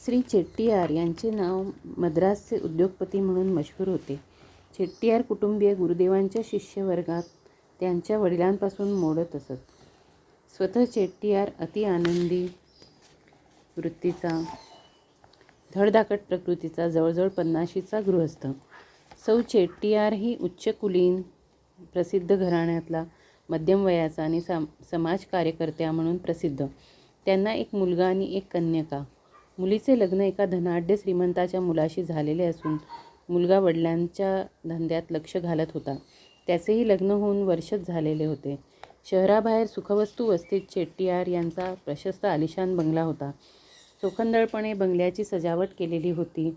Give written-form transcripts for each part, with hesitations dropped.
श्री चेट्टियार यांचे नाव मद्रासचे उद्योगपती म्हणून मशहूर होते. चेट्टियार कुटुंबीय गुरुदेवांच्या शिष्यवर्गात त्यांच्या वडिलांपासून मोडत असत. स्वतः चेट्टियार अति आनंदी वृत्तीचा, धडधाकट प्रकृतीचा, जवळजवळ 50शीचा गृहस्थ. सौ चेट्टियार ही उच्चकुलीन प्रसिद्ध घराण्यातला मध्यम वयाचा आणि समाजकार्यकर्त्या म्हणून प्रसिद्ध. त्यांना एक मुलगा आणि एक कन्यका. मुलीचे लग्न एका धनाढ्य श्रीमंताच्या मुलाशी झालेले असून मुलगा वडिलांच्या धंद्यात लक्ष घालत होता. त्याचेही लग्न होऊन वर्षच झालेले होते. शहराबाहेर सुखवस्तू वस्तीत चेट्टियार यांचा प्रशस्त आलिशान बंगला होता. चोखंदळपणे बंगल्याची सजावट केलेली होती.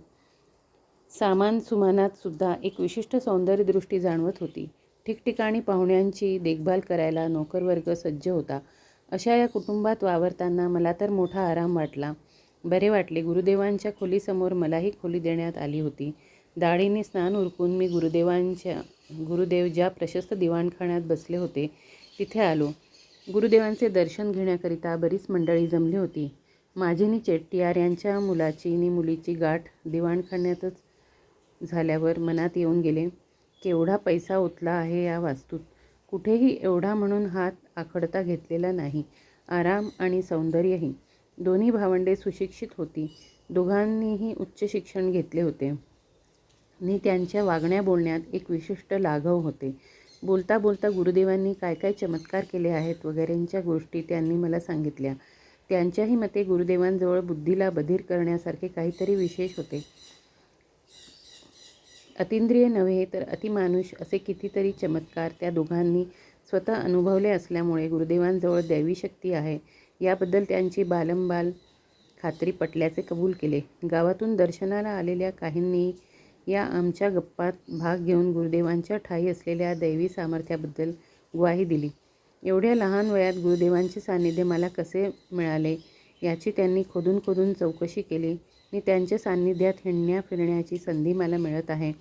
सामान सुमानात सुद्धा एक विशिष्ट सौंदर्यदृष्टी जाणवत होती. ठिकठिकाणी पाहुण्यांची देखभाल करायला नोकरवर्ग सज्ज होता. अशा या कुटुंबात वावरताना मला तर मोठा आराम वाटला. बरे वाटले. गुरुदेवांच्या खोलीसमोर मलाही खोली देण्यात आली होती. दाढीने स्नान उरकून मी गुरुदेव ज्या प्रशस्त दिवाणखान्यात बसले होते तिथे आलो. गुरुदेवांचे दर्शन घेण्याकरिता बरीच मंडळी जमली होती. माझी नि चेट्टियार यांच्या मुलाची नि मुलीची गाठ दिवाणखान्यातच झाल्यावर मनात येऊन गेले. केवढा पैसा ओतला आहे या वास्तूत. कुठेही एवढा म्हणून हात आखडता घेतलेला नाही. आराम आणि सौंदर्यही. दोन्ही भावंडे सुशिक्षित होती. दोघांनीही उच्च शिक्षण घेतले होते नि त्यांच्या वागण्या बोलण्यात एक विशिष्ट लाघव होते. बोलता बोलता गुरुदेवांनी काय काय चमत्कार केले आहेत वगैरेंच्या गोष्टी त्यांनी मला सांगितल्या. त्यांच्याही मते गुरुदेवांजवळ बुद्धीला बधीर करण्यासारखे काहीतरी विशेष होते. अतिंद्रिय नव्हे तर अतिमानुष असे कितीतरी चमत्कार त्या दोघांनी स्वतः अनुभवले असल्यामुळे गुरुदेवांजवळ दैवी शक्ती आहे याबद्दल त्यांची बालंबाल खात्री पटल्याचे कबूल केले. गावातून दर्शनाला आलेल्या काहींनी या आमच्या गप्पात भाग घेऊन गुरुदेवांच्या ठायी असलेल्या दैवी सामर्थ्याबद्दल ग्वाही दिली. एवढ्या लहान वयात गुरुदेवांचे सान्निध्य मला कसे मिळाले याची त्यांनी खोदून खोदून चौकशी केली आणि त्यांच्या सान्निध्यात हिंडण्या फिरण्याची संधी मला मिळत आहे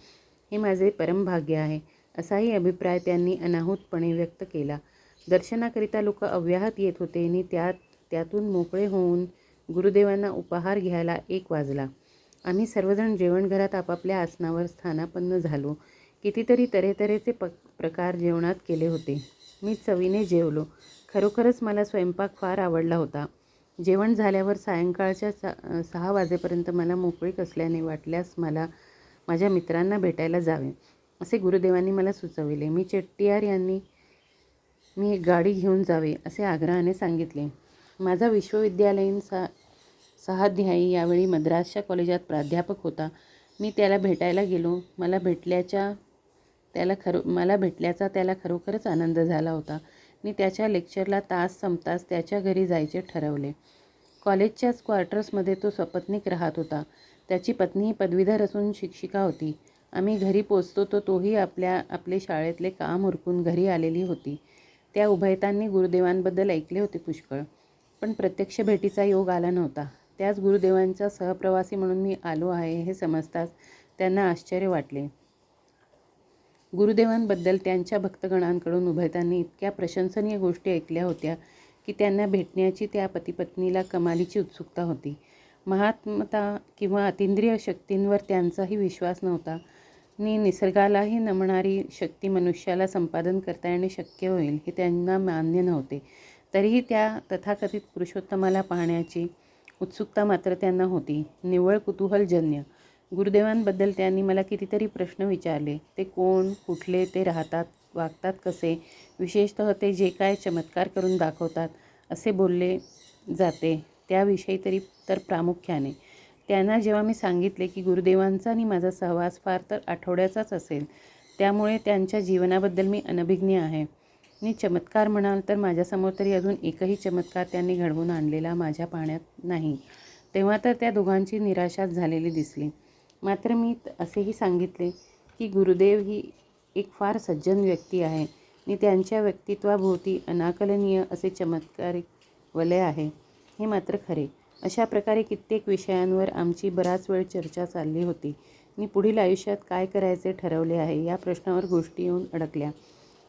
हे माझे परमभाग्य आहे असाही अभिप्राय त्यांनी अनाहूतपणे व्यक्त केला. दर्शनाकरिता लोक अव्याहत येत होते आणि त्यातून मोकळे होऊन गुरुदेवांना उपहार घ्यायला 1 वाजला. आम्ही सर्वजण जेवणघरात आपापल्या आसनावर स्थानापन्न झालो. कितीतरी तऱ्हेतऱ्हेचे प्रकार जेवणात केले होते. मी चवीने जेवलो. खरोखरच मला स्वयंपाक फार आवडला होता. जेवण झाल्यावर सायंकाळच्या 6 वाजेपर्यंत मला मोकळीक असल्याने वाटल्यास मला माझ्या मित्रांना भेटायला जावे असे गुरुदेवांनी मला सुचविले. मी चेट्टियार यांनी मी एक गाडी घेऊन जावे असे आग्रहाने सांगितले. माझा विश्वविद्यालयीन सहाध्यायी यावेळी मद्रासच्या कॉलेजात प्राध्यापक होता. मी त्याला भेटायला गेलो. मला भेटल्याचा त्याला खरोखरच आनंद झाला होता. मी त्याच्या लेक्चरला तास संपताच त्याच्या घरी जायचे ठरवले. कॉलेजच्याच क्वार्टर्समध्ये तो सपत्नीक राहत होता. त्याची पत्नी पदवीधर असून शिक्षिका होती. आम्ही घरी पोचतो तोही आपले शाळेतले काम उरकून घरी आलेली होती. त्या उभयतांनी गुरुदेवांबद्दल ऐकले होते पुष्कळ, पण प्रत्यक्ष भेटीचा योग आला नव्हता. त्याच गुरुदेवांचा सहप्रवासी म्हणून मी आलो आहे हे समजताच त्यांना आश्चर्य वाटले. गुरुदेवांबद्दल त्यांच्या भक्तगणांकडून उभयतांनी इतक्या प्रशंसनीय गोष्टी ऐकल्या होत्या की त्यांना भेटण्याची त्या पतिपत्नीला कमालीची उत्सुकता होती. महात्मता किंवा अतिंद्रिय शक्तींवर त्यांचाही विश्वास नव्हता नि निसर्गालाही नमणारी शक्ती मनुष्याला संपादन करता येणे शक्य होईल हे त्यांना मान्य नव्हते. तरीही त्या तथाकथित पुरुषोत्तमाला पाहण्याची उत्सुकता मात्र त्यांना होती. निव्वळ कुतूहलजन्य. गुरुदेवांबद्दल त्यांनी मला कितीतरी प्रश्न विचारले. ते कोण, कुठले, ते राहतात, वागतात कसे, विशेषतः ते जे काय चमत्कार करून दाखवतात असे बोलले जाते त्याविषयी तर प्रामुख्याने. त्यांना जेव्हा मी सांगितले की गुरुदेवांचा आणि माझा सहवास फार तर आठवड्याचाच असेल, त्यामुळे त्यांच्या जीवनाबद्दल मी अनभिज्ञ आहे आणि चमत्कार म्हणाल तर माझ्यासमोर तरी अजून एकही चमत्कार त्यांनी घडवून आणलेला माझ्या पाहण्यात नाही, तेव्हा तर त्या दोघांची निराशाच झालेली दिसली. मात्र मी असेही सांगितले की गुरुदेव ही एक फार सज्जन व्यक्ती आहे आणि त्यांच्या व्यक्तित्वाभोवती अनाकलनीय असे चमत्कारिक वलय आहे हे मात्र खरे. अशा प्रकारे कित्येक विषयांवर आमची बराच वेळ चर्चा चालली होती आणि पुढील आयुष्यात काय करायचे ठरवले आहे या प्रश्नावर गोष्टी येऊन अडकल्या.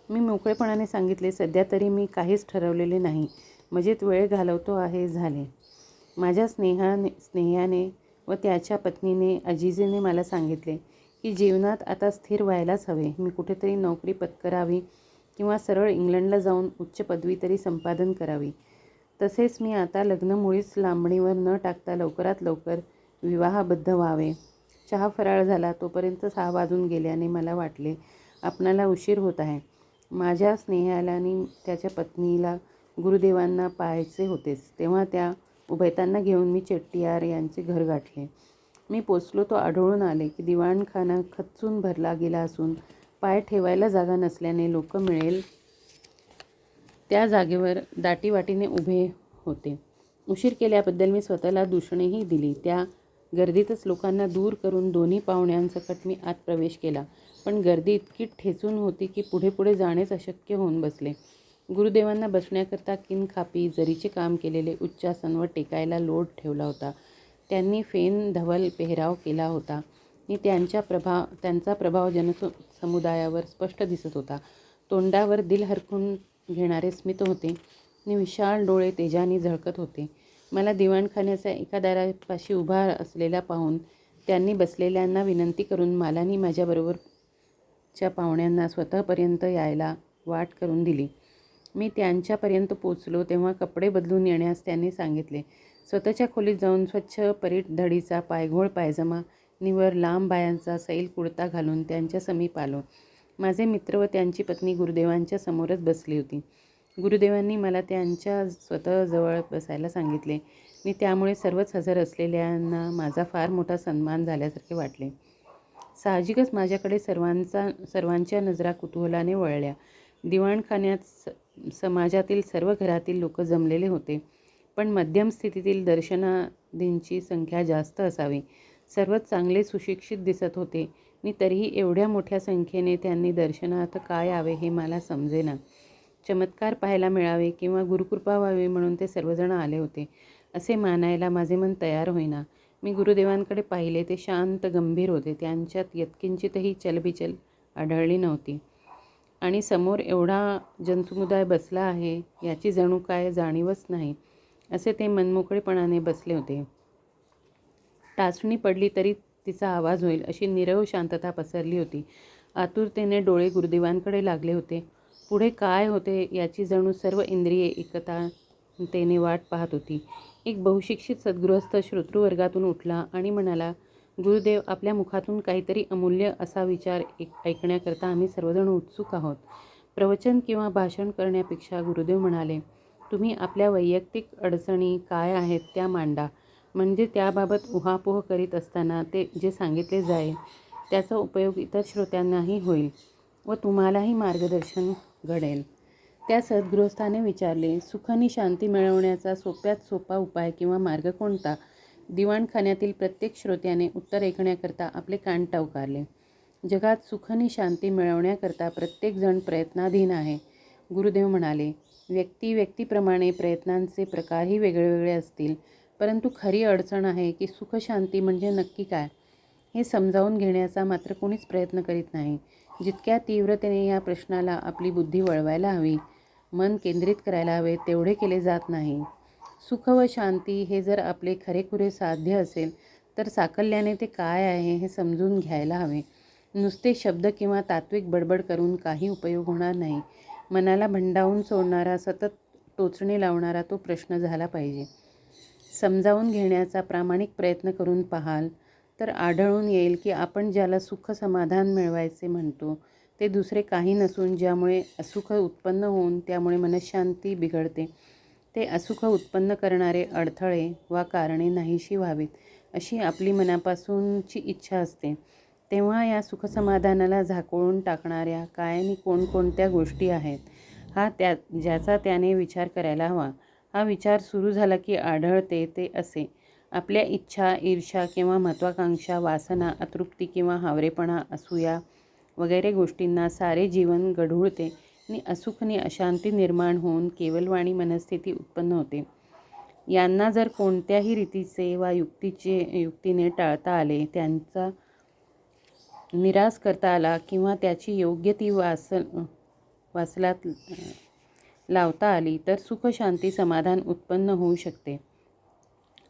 मी मोकळेपणाने सांगितले, सध्या तरी मी काहीच ठरवलेले नाही, मजेत वेळ घालवतो आहे झाले. माझ्या स्नेहाने व त्याच्या पत्नीने अजिजेने मला सांगितले की जीवनात आता स्थिर व्हायलाच हवे. मी कुठेतरी नोकरी पत्करावी किंवा सरळ इंग्लंडला जाऊन उच्च पदवी तरी संपादन करावी. तसेच मी आता लग्न मुळीच लांबणीवर न टाकता लवकरात लवकर विवाहबद्ध व्हावे. चहा फराळ झाला तोपर्यंत 6 वाजून गेल्याने मला वाटले आपणाला उशीर होत आहे. माझ्या स्नेहालानी त्याच्या पत्नीला गुरुदेवांना पाहायचे होतेच. तेव्हा त्या उभयतांना घेऊन मी चेट्टियार यांचे घर गाठले. मी पोचलो तो आढळून आले की दिवाणखाना खच्चून भरला गेला असून पाय ठेवायला जागा नसल्याने लोक मिळेल त्या जागेवर दाटीवाटीने उभे होते. उशीर केल्याबद्दल मी स्वतःला दूषणेही दिली. त्या गर्दीतच लोकांना दूर करून दोन्ही पाहुण्यांसकट मी आत प्रवेश केला. पण गर्दी इतकी ठेचून होती की पुढे पुढे जाणेच अशक्य होऊन बसले. गुरुदेवांना बसण्याकरता किनखापी जरीचे काम केलेले उच्चासन व टेकायला लोट ठेवला होता. त्यांनी फेन धवल पेहराव केला होता आणि त्यांचा प्रभाव जनसमुदायावर स्पष्ट दिसत होता. तोंडावर दिल हरखून घेणारे स्मित होते आणि विशाल डोळे तेजाने झळकत होते. मला दिवाणखान्याच्या एका दारापाशी उभा असलेला पाहून त्यांनी बसलेल्यांना विनंती करून मालानी माझ्याबरोबरच्या पाहुण्यांना स्वतःपर्यंत यायला वाट करून दिली. मी त्यांच्यापर्यंत पोचलो तेव्हा कपडे बदलून येण्यास त्यांनी सांगितले. स्वतःच्या खोलीत जाऊन स्वच्छ परीट धडीचा पायघोळ पायजमा निवर लांब बायांचा सैल कुडता घालून त्यांच्या समीप आलो. माझे मित्र व त्यांची पत्नी गुरुदेवांच्या समोरच बसली होती. गुरुदेवांनी मला त्यांच्या स्वतःजवळ बसायला सांगितले आणि त्यामुळे सर्वच हजर असलेल्यांना माझा फार मोठा सन्मान झाल्यासारखे वाटले. साहजिकच माझ्याकडे सर्वांच्या नजरा कुतूहलाने वळल्या. दिवाणखान्यात समाजातील सर्व घरातील लोक जमलेले होते, पण मध्यम स्थितीतील दर्शनादींची संख्या जास्त असावी. सर्वच चांगले सुशिक्षित दिसत होते आणि तरीही एवढ्या मोठ्या संख्येने त्यांनी दर्शनार्थ काय यावे हे मला समजेना. चमत्कार पाहायला मिळावे किंवा गुरुकृपा व्हावी म्हणून ते सर्वजण आले होते असे मानायला माझे मन तयार होईना. मी गुरुदेवांकडे पाहिले. ते शांत गंभीर होते. त्यांच्यात यत्किंचितही चलबिचल आढळली नव्हती आणि समोर एवढा जनसमुदाय बसला आहे याची जणू काय जाणीवच नाही असे ते मनमोकळेपणाने बसले होते. टाचणी पडली तरी तिचा आवाज होईल अशी नीरव शांतता पसरली होती. आतुरतेने डोळे गुरुदेवांकडे लागले होते. पुढे काय होते याची जणू सर्व इंद्रिये एकतांतेने वाट पाहत होती. एक बहुशिक्षित सद्गृहस्थ श्रोतृवर्गातून उठला आणि म्हणाला, गुरुदेव, आपल्या मुखातून काहीतरी अमूल्य असा विचार ऐकण्याकरता आम्ही सर्वजण उत्सुक आहोत. प्रवचन किंवा भाषण करण्यापेक्षा गुरुदेव म्हणाले, तुम्ही आपल्या वैयक्तिक अडचणी काय आहेत त्या मांडा. म्हणजे त्याबाबत उहापोह करीत असताना ते जे सांगितले जाईल त्याचा उपयोग इतर श्रोत्यांनाही होईल व तुम्हालाही मार्गदर्शन घडेल. त्या सद्गृहस्थाने विचारले, सुख आणि शांती मिळवण्याचा सोप्यात सोपा उपाय किंवा मार्ग कोणता? दिवाणखान्यातील प्रत्येक श्रोत्याने उत्तर ऐकण्याकरता आपले कान टवकारले. जगात सुख आणि शांती मिळवण्याकरता प्रत्येकजण प्रयत्नाधीन आहे. गुरुदेव म्हणाले, व्यक्तीप्रमाणे प्रयत्नांचे प्रकारही वेगळेवेगळे असतील, परंतु खरी अडचण आहे की सुखशांती म्हणजे नक्की काय हे समजावून घेण्याचा मात्र कोणीच प्रयत्न करीत नाही. जितक्या तीव्रतेने या प्रश्नाला आपली बुद्धी वळवायला हवी, मन केंद्रित करायला हवे, तेवढे केले जात नाही. सुख व शांती हे जर आपले खरेखुरे साध्य असेल तर साकल्याने ते काय आहे हे समजून घ्यायला हवे. नुसते शब्द किंवा तात्विक बडबड करून काही उपयोग होणार नाही. मनाला भंडावून सोडणारा, सतत टोचणे लावणारा तो प्रश्न झाला पाहिजे. समजावून घेण्याचा प्रामाणिक प्रयत्न करून पाहाल तर आढळून येईल की आपण ज्याला सुख समाधान मिळवायचे म्हणतो ते दुसरे काही नसून ज्यामुळे असुख उत्पन्न होऊन त्यामुळे मनःशांती बिघडते ते असुख उत्पन्न करणारे अडथळे वा कारणे नाहीशी व्हावीत अशी आपली मनापासूनची इच्छा असते. तेव्हा या सुखसमाधानाला झाकोळून टाकणाऱ्या काय आणि कोणकोणत्या गोष्टी आहेत ज्याचा त्याने विचार करायला हवा. हा विचार सुरू झाला की आढळते ते असे, आपल्या इच्छा, ईर्ष्या किंवा महत्त्वाकांक्षा, वासना, अतृप्ती किंवा हावरेपणा, असूया वगैरे गोष्टींना सारे जीवन गढूळते आणि असुख आणि अशांती निर्माण होऊन केवलवाणी मनस्थिती उत्पन्न होते. यांना जर कोणत्याही रीतीचे वा युक्तीने टाळता आले, त्यांचा निराश करता आला किंवा त्याची योग्य ती वासलात लावता आली तर सुख, शांती, समाधान उत्पन्न होऊ शकते.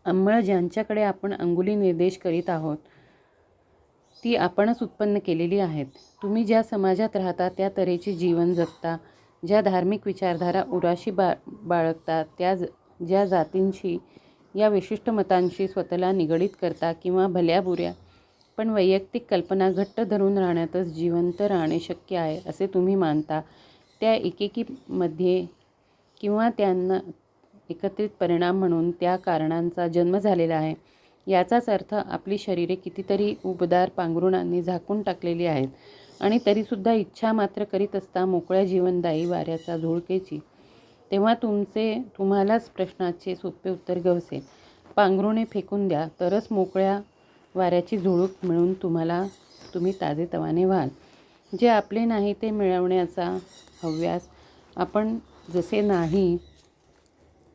अंमळ ज्यांच्याकडे आपण अंगुली निर्देश करीत आहोत ती आपणच उत्पन्न केलेली आहेत. तुम्ही ज्या समाजात राहता, त्या तऱ्हेचे जीवन जगता, ज्या धार्मिक विचारधारा उराशी बाळगता, ज्या जातींशी या विशिष्ट मतांशी स्वतःला निगडीत करता किंवा भल्याबुऱ्या पण वैयक्तिक कल्पना घट्ट धरून राहण्यातच जिवंत राहणे शक्य आहे असे तुम्ही मानता, त्या एकेकीमध्ये किंवा त्यांना एकत्रित परिणाम म्हणून त्या कारणांचा जन्म झालेला आहे. याचाच अर्थ आपली शरीरे कितीतरी उबदार पांघरुणांनी झाकून टाकलेली आहेत आणि तरीसुद्धा इच्छा मात्र करीत असता मोकळ्या जीवनदायी वाऱ्याचा झोळकेची. तेव्हा तुम्हालाच प्रश्नाचे सोपे उत्तर गवसेल. पांघरुणे फेकून द्या, तरच मोकळ्या वाऱ्याची झुळूक मिळून तुम्ही ताजेतवाने व्हाल. जे आपले नाही ते मिळवण्याचा हव्यास, आपण जसे नाही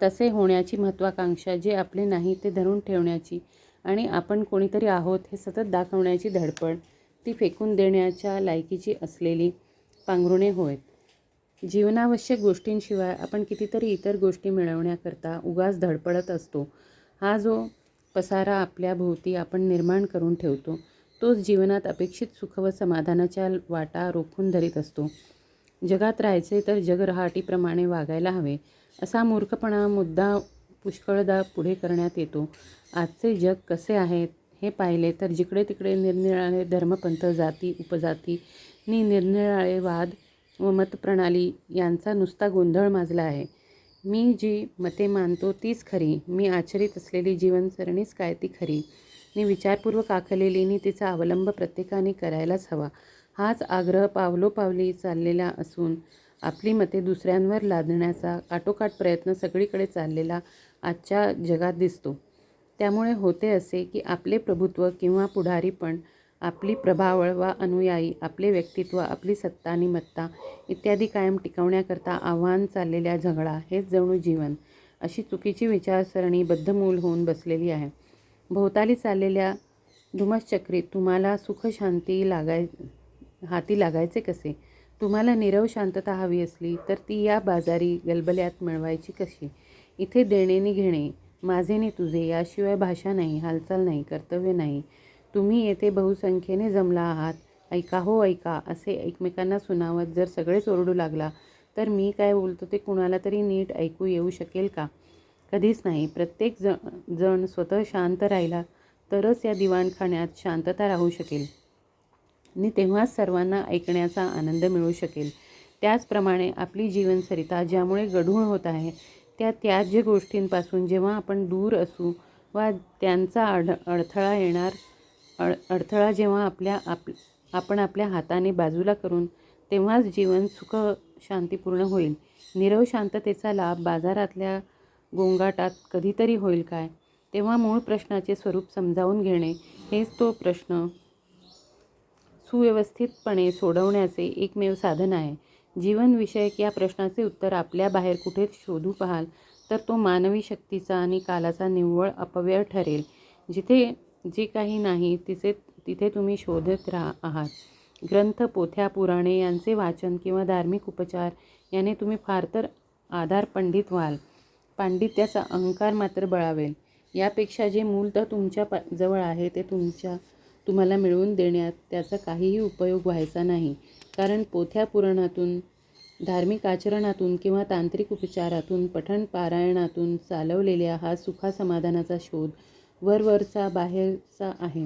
तसे होण्याची महत्त्वाकांक्षा, जे आपले नाही ते धरून ठेवण्याची आणि आपण कोणीतरी आहोत हे सतत दाखवण्याची धडपड, ती फेकून देण्याच्या लायकीची असलेली पांघरुणे होत. जीवनावश्यक गोष्टींशिवाय आपण कितीतरी इतर गोष्टी मिळवण्याकरता उगाच धडपडत असतो. हा जो पसारा आपल्या भोवती आपण निर्माण करून ठेवतो, तोच जीवनात अपेक्षित सुख व समाधानाच्या वाटा रोखून धरीत असतो. जगात राहायचे तर जगरहाटीप्रमाणे वागायला हवे, असा मूर्खपणा मुद्दा पुष्कळदा पुढे करण्यात येतो. आजचे जग कसे आहे हे पाहिले तर जिकडे तिकडे निरनिराळे धर्मपंथ, जाती, उपजाती नि निरनिराळे वाद व मतप्रणाली यांचा नुसता गोंधळ माजला आहे. मी जी मते मानतो तीच खरी, मी आचरित असलेली जीवनसरणीच काय ती खरी, मी विचारपूर्वक आखलेली नि तिचा अवलंब प्रत्येकाने करायलाच हवा, हाच आग्रह पावलोपावली चाललेला असून आपली मते दुसऱ्यांवर लादण्याचा आटोकाट प्रयत्न सगळीकडे चाललेला आजच्या जगात दिसतो. त्यामुळे होते असे की आपले प्रभुत्व किंवा पुढारीपण, आपली प्रभावळ वा अनुयायी, आपले व्यक्तित्व, आपली सत्ता आणि मत्ता इत्यादी कायम टिकवण्याकरता आव्हान चाललेल्या झगडा, हेच जणू जीवन, अशी चुकीची विचारसरणी बद्धमूल होऊन बसलेली आहे. भोवताली चाललेल्या धुमश्चक्रीत तुम्हाला सुखशांती हाती लागायचे कसे? तुम्हाला नीरव शांतता हवी असली तर ती या बाजारी गलबल्यात मिळवायची कशी? इथे देणे नि घेणे, माझे नि तुझे याशिवाय भाषा नाही, हालचाल नाही, कर्तव्य नाही. तुम्ही येथे बहुसंख्येने जमला आहात, ऐका हो ऐका, असे एकमेकांना सुनावत जर सगळेच ओरडू लागला तर मी काय बोलतो ते कुणाला तरी नीट ऐकू येऊ शकेल का? कधीच नाही. प्रत्येक जण स्वतः शांत राहिला तरच या दिवाणखान्यात शांतता राहू शकेल आणि तेव्हाच सर्वांना ऐकण्याचा आनंद मिळू शकेल. त्याचप्रमाणे आपली जीवनसरिता ज्यामुळे गढूळ होत आहे, त्या त्याज्य गोष्टींपासून जेव्हा आपण दूर असू वा त्यांचा अडथळा जेव्हा आपण आपल्या हाताने बाजूला करून, तेव्हाच जीवन सुख शांतीपूर्ण होईल. नीरव शांततेचा लाभ बाजारातल्या गोंगाटात कधीतरी होईल काय? तेव्हा मूळ प्रश्नाचे स्वरूप समजावून घेणे हेच तो प्रश्न सुव्यवस्थितपणे सोडवण्याचे एकमेव साधन आहे. जीवनविषयक या प्रश्नाचे उत्तर आपल्या बाहेर कुठे शोधू पाहाल तर तो मानवी शक्तीचा आणि कालाचा निव्वळ अपव्यय ठरेल. जिथे जे काही नाही तिथे तुम्ही शोधत आहात. ग्रंथ, पोथ्या, पुराणे यांचे वाचन किंवा धार्मिक उपचार याने तुम्ही फार तर आधार पंडित व्हाल, पांडित्याचा अहंकार मात्र बळावेल. यापेक्षा जे मूलतः तुमच्या जवळ आहे ते तुम्हाला मिळवून देण्यात त्याचा काहीही उपयोग व्हायचा नाही. कारण पोथ्या पुराणातून, धार्मिक आचरणातून किंवा तांत्रिक उपचारातून, पठण पारायणातून चालवलेल्या हा सुखासमाधानाचा शोध वरवरचा, बाहेरचा आहे.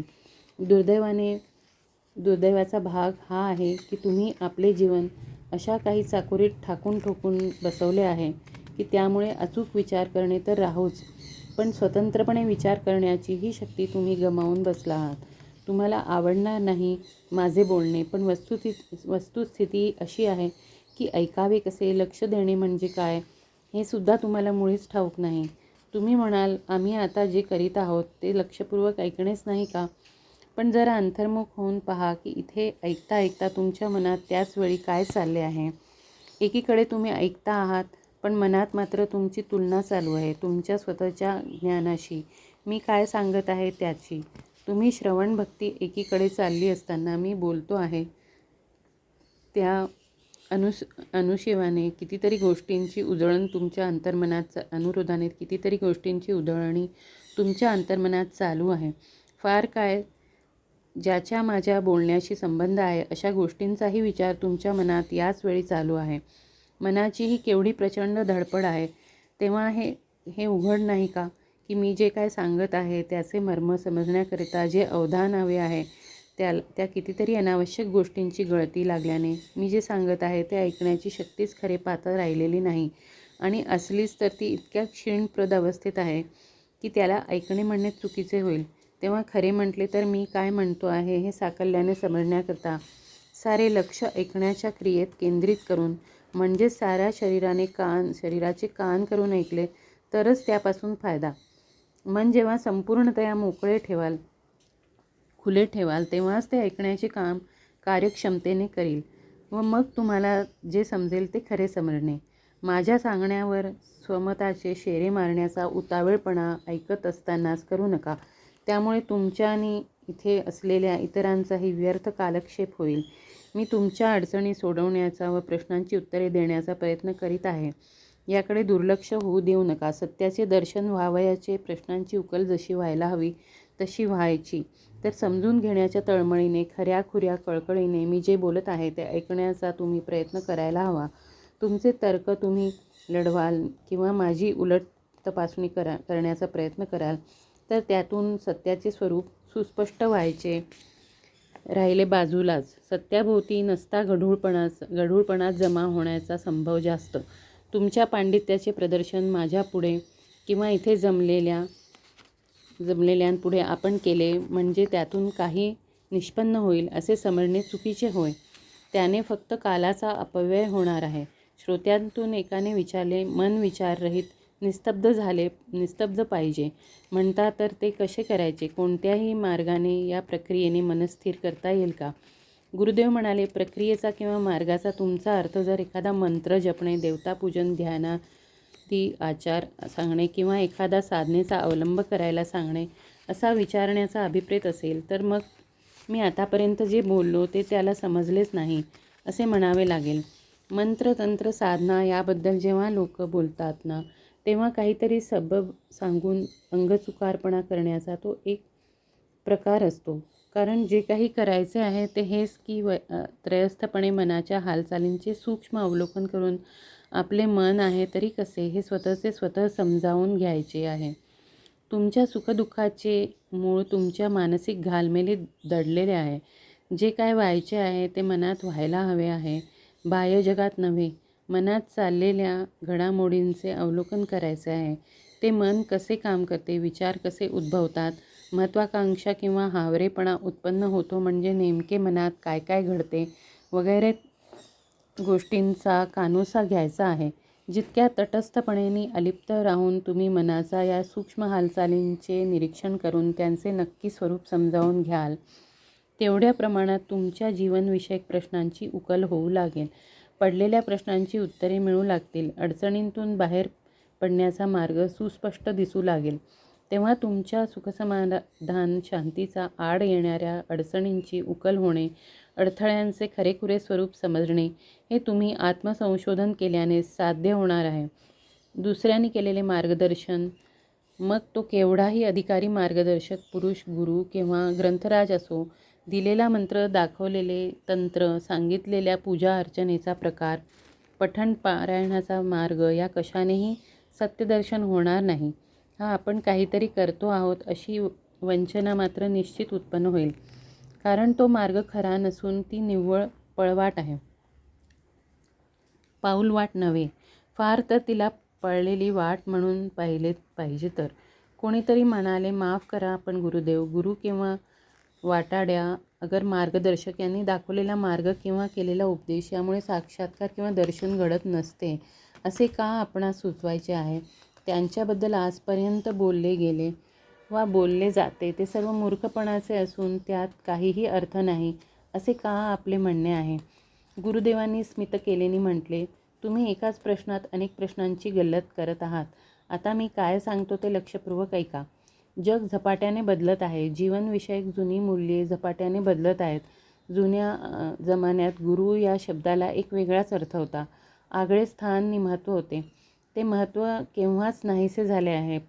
दुर्दैवाचा भाग हा आहे की तुम्ही आपले जीवन अशा काही चाकोरीत ठाकून ठोकून बसवले आहे की त्यामुळे अचूक विचार करणे तर राहोच, पण स्वतंत्रपणे विचार करण्याची ही शक्ती तुम्ही गमावून बसला आहात. तुम्हाला आवडणार नाही माझे बोलणे, पण वस्तुस्थिती अशी आहे की ऐकावे कसे, लक्ष देणे म्हणजे काय हे सुद्धा तुम्हाला मुळीच ठाऊक नाही. तुम्ही म्हणाल, आम्ही आता जे करीत आहोत ते लक्षपूर्वक ऐकणेच नाही का? पण जरा अंतर्मुख होऊन पहा की इथे ऐकता ऐकता तुमच्या मनात त्याच वेळी काय चालले आहे. एकीकडे तुम्ही ऐकता आहात, पण मनात मात्र तुमची तुलना चालू आहे तुमच्या स्वतःच्या ज्ञानाशी, मी काय सांगत आहे त्याची. तुम्ही श्रवणभक्ती एकीकडे चालली असताना मी बोलतो आहे त्या अनुशिवाने कितीतरी गोष्टींची उजळण तुमच्या अंतर्मनात, अनुरोधाने कितीतरी गोष्टींची उधळणी तुमच्या अंतर्मनात चालू आहे. फार काय ज्याच्या माझ्या बोलण्याशी संबंध आहे अशा गोष्टींचाही विचार तुमच्या मनात याच वेळी चालू आहे. मनाचीही केवढी प्रचंड धडपड आहे. तेव्हा हे उघड नाही का की मी जे काय सांगत आहे त्याचे मर्म समजण्याकरिता जे अवधान हवे आहे त्या कितीतरी अनावश्यक गोष्टींची गळती लागल्याने मी जे सांगत आहे ते ऐकण्याची शक्तीच खरे पाहता राहिलेली नाही आणि असलीच तर ती इतक्या क्षीणप्रद अवस्थेत आहे की त्याला ऐकणे म्हणणे चुकीचे होईल. तेव्हा खरे म्हटले तर मी काय म्हणतो आहे हे साकल्याने समजण्याकरता सारे लक्ष ऐकण्याच्या क्रियेत केंद्रित करून म्हणजे साऱ्या शरीराचे कान करून ऐकले तरच त्यापासून फायदा. मन जेव्हा संपूर्णतया खुले ठेवाल तेव्हाच ते ऐकण्याचे काम कार्यक्षमतेने करील व मग तुम्हाला जे समजेल ते खरे समजणे. माझ्या सांगण्यावर स्वमताचे शेरे मारण्याचा उतावळपणा ऐकत असतानाच करू नका. त्यामुळे तुमच्या आणि इथे असलेल्या इतरांचाही व्यर्थ कालक्षेप होईल. मी तुमच्या अडचणी सोडवण्याचा व प्रश्नांची उत्तरे देण्याचा प्रयत्न करीत आहे. याकडे दुर्लक्ष होऊ देऊ नका. सत्याचे दर्शन व्हावयाचे, प्रश्नांची उकल जशी व्हायला हवी तशी व्हायची. तर समजून घेण्याच्या तळमळीने, खऱ्याखुऱ्या कळकळीने मी जे बोलत आहे ते ऐकण्याचा तुम्ही प्रयत्न करायला हवा. तुमचे तर्क तुम्ही लढवाल किंवा माझी उलट तपासणी करण्याचा प्रयत्न कराल तर त्यातून सत्याचे स्वरूप सुस्पष्ट व्हायचे राहिले बाजूलाच. सत्याभोवती नसता गढूळपणात जमा होण्याचा संभव जास्त. तुमच्या पांडित्याचे प्रदर्शन माझ्यापुढे किंवा इथे जमलेल्यांपुढे आपण केले म्हणजे त्यातून काही निष्पन्न होईल असे समजणे चुकीचे होय. त्याने फक्त कालाचा अपव्यय होणार आहे. श्रोत्यांतून एकाने विचारले, मन विचाररहित निस्तब्ध पाहिजे म्हणता तर ते कसे करायचे? कोणत्याही मार्गाने या प्रक्रियेने मन स्थिर करता येईल का? गुरुदेव म्हणाले, प्रक्रियेचा किंवा मार्गाचा तुमचा अर्थ जर एखादा मंत्र जपणे, देवतापूजन, ध्यानादी आचार सांगणे किंवा एखादा साधनेचा अवलंब करायला सांगणे असा विचारण्याचा अभिप्रेत असेल तर मग मी आतापर्यंत जे बोललो ते त्याला समजलेच नाही असे म्हणावे लागेल. मंत्र, तंत्र, साधना याबद्दल जेव्हा लोक बोलतात ना तेव्हा काहीतरी सबब सांगून अंगचुकारपणा करण्याचा तो एक प्रकार असतो. कारण जे काही करायचे आहे ते हेच की त्रयस्थपणे मनाच्या हालचालींचे सूक्ष्म अवलोकन करून आपले मन आहे तरी कसे हे स्वतःचे स्वतः समजावून घ्यायचे आहे. तुमच्या सुखदुःखाचे मूळ तुमच्या मानसिक घालमेलीत दडलेले आहे. जे काय व्हायचे आहे ते मनात व्हायला हवे आहे, बाह्य जगात नव्हे. मनात चाललेल्या घडामोडींचे अवलोकन करायचे आहे. ते मन कसे काम करते, विचार कसे उद्भवतात, महत्त्वाकांक्षा किंवा हावरेपणा उत्पन्न होतो म्हणजे नेमके मनात काय काय घडते वगैरे गोष्टींचा कानोसा घ्यायचा आहे. जितक्या तटस्थपणे अलिप्त राहून तुम्ही मनाचा या सूक्ष्म हालचालींचे निरीक्षण करून त्यांचे नक्की स्वरूप समजावून घ्याल तेवढ्या प्रमाणात तुमच्या जीवनविषयक प्रश्नांची उकल होऊ लागेल. पडलेल्या प्रश्नांची उत्तरे मिळू लागतील. अडचणींतून बाहेर पडण्याचा मार्ग सुस्पष्ट दिसू लागेल. तेव्हा तुमच्या सुखसमाधान शांतीचा आड येणाऱ्या अडचणींची उकल होणे, अडथळ्यांचे खरेखुरे स्वरूप समजणे हे तुम्ही आत्मसंशोधन केल्याने साध्य होणार आहे. दुसऱ्यांनी केलेले मार्गदर्शन, मग तो केवढाही अधिकारी मार्गदर्शक, पुरुष, गुरु किंवा ग्रंथराज असो, दिलेला मंत्र, दाखवलेले तंत्र, सांगितलेल्या पूजा अर्चनेचा प्रकार, पठण पारायणाचा मार्ग या कशानेही सत्यदर्शन होणार नाही. हा आपण काहीतरी करतो आहोत अशी वंचना मात्र निश्चित उत्पन्न होईल. कारण तो मार्ग खरा नसून ती निव्वळ पळवाट आहे, पाऊलवाट नव्हे. फार तर तिला पळलेली वाट म्हणून पाहिले पाहिजे. तर कोणीतरी म्हणाले, माफ करा पण गुरुदेव, गुरु किंवा वाटाड्या अगर मार्गदर्शक यांनी दाखवलेला मार्ग किंवा केलेला उपदेश यामुळे साक्षात्कार किंवा दर्शन घडत नसते असे का आपणास सुचवायचे आहे? त्यांच्याबद्दल आजपर्यंत बोलले गेले वा बोलले जाते ते सर्व मूर्खपणाचे असून त्यात काहीही अर्थ नाही असे का आपले म्हणणे आहे? गुरुदेवांनी स्मितकेलेनी म्हटले, तुम्ही एकाच प्रश्नात अनेक प्रश्नांची गल्लत करत आहात. आता मी काय सांगतो ते लक्षपूर्वक ऐका. जग झपाट्याने बदलत आहे. जीवनविषयक जुनी मूल्ये झपाट्याने बदलत आहेत. जुन्या जमान्यात गुरु या शब्दाला एक वेगळाच अर्थ होता. आगळे स्थान नि महत्त्व होते. ते महत्त्व केव्हाच नाहीसे झाले आहे.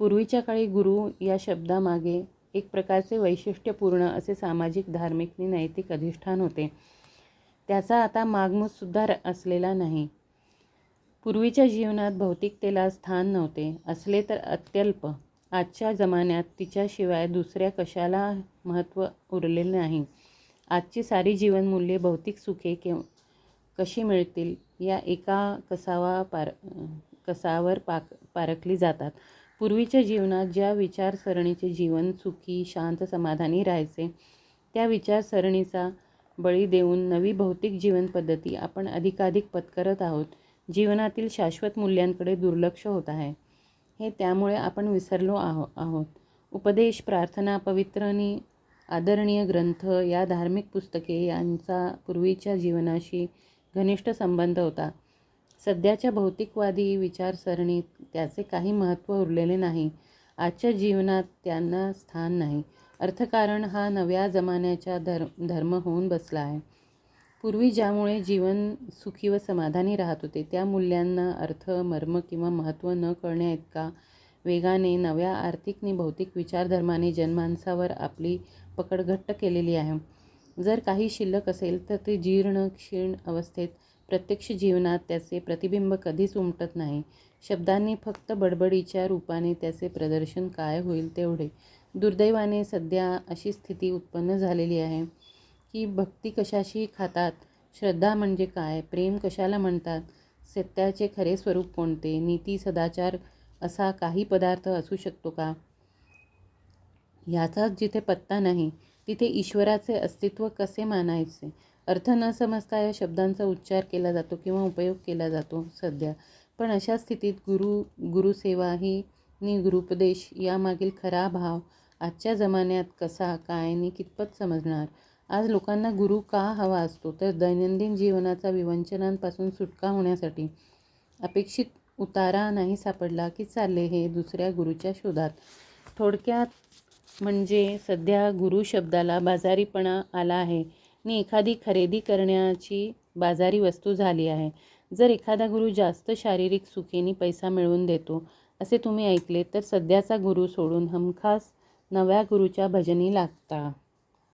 पूर्वीच्या काळी गुरु या शब्दामागे एक प्रकारचे वैशिष्ट्यपूर्ण असे सामाजिक, धार्मिक आणि नैतिक अधिष्ठान होते. त्याचा आता मागमूससुद्धा असलेला नाही. पूर्वीच्या जीवनात भौतिकतेला स्थान नव्हते, असले तर अत्यल्प. आजच्या जमान्यात तिच्याशिवाय दुसऱ्या कशाला महत्त्व उरलेले नाही. आजची सारी जीवनमूल्ये भौतिक सुखे कशी मिळतील या एका कसावर पारखली जातात. पूर्वीच्या जीवनात ज्या विचारसरणीचे जीवन सुखी, शांत, समाधानी राहायचे, त्या विचारसरणीचा बळी देऊन नवी भौतिक जीवनपद्धती आपण अधिकाधिक पत्करत आहोत. जीवनातील शाश्वत मूल्यांकडे दुर्लक्ष होत आहे. हे त्यामुळे आपण विसरलो आहोत. उपदेश, प्रार्थना, पवित्र आणि आदरणीय ग्रंथ या धार्मिक पुस्तके यांचा पूर्वीच्या जीवनाशी घनिष्ठ संबंध होता. सध्याच्या भौतिकवादी विचारसरणीत त्याचे काही महत्त्व उरलेले नाही. आजच्या जीवनात त्यांना स्थान नाही. अर्थकारण हा नव्या जमान्याचा धर्म होऊन बसला आहे. पूर्वी ज्यामुळे जीवन सुखी व समाधानी राहत होते, त्या मूल्यांना अर्थ, मर्म किंवा महत्त्व न कळण्याइतका वेगाने नव्या आर्थिक आणि भौतिक विचारधर्माने जनमानसावर आपली पकड घट्ट केलेली आहे. जर काही शिल्लक असेल तर ते जीर्ण, क्षीण अवस्थेत. प्रत्यक्ष जीवनात त्याचे प्रतिबिंब कधीच उमटत नाही. शब्दांनी फक्त बडबडीच्या रूपाने त्याचे प्रदर्शन काय होईल तेवढे. दुर्दैवाने सध्या अशी स्थिती उत्पन्न झालेली आहे की भक्ती कशाशी खातात, श्रद्धा म्हणजे काय, प्रेम कशाला म्हणतात, सत्याचे खरे स्वरूप कोणते, नीती, सदाचार असा काही पदार्थ असू शकतो का, ह्याचाच जिथे पत्ता नाही तिथे ईश्वराचे अस्तित्व कसे मानायचे. अर्थ न समजता या शब्दांचा उच्चार केला जातो किंवा उपयोग केला जातो सध्या. पण अशा स्थितीत गुरुसेवा ही नि गुरुपदेश यामागील खरा भाव आजच्या जमान्यात कसा, काय आणि कितपत समजणार. आज लोकांना गुरु का हवा असतो, तर दैनंदिन जीवनाचा विवंचनांपासून सुटका होण्यासाठी. अपेक्षित उतारा नाही सापडला की चालले हे दुसऱ्या गुरुच्या शोधात. थोडक्यात म्हणजे सध्या गुरु शब्दाला बाजारीपणा आला आहे आणि एखादी खरेदी करण्याची बाजारी वस्तू झाली आहे. जर एखादा गुरु जास्त शारीरिक सुखेनी पैसा मिळवून देतो असे तुम्ही ऐकले तर सध्याचा गुरु सोडून हमखास नव्या गुरुच्या भजनी लागता.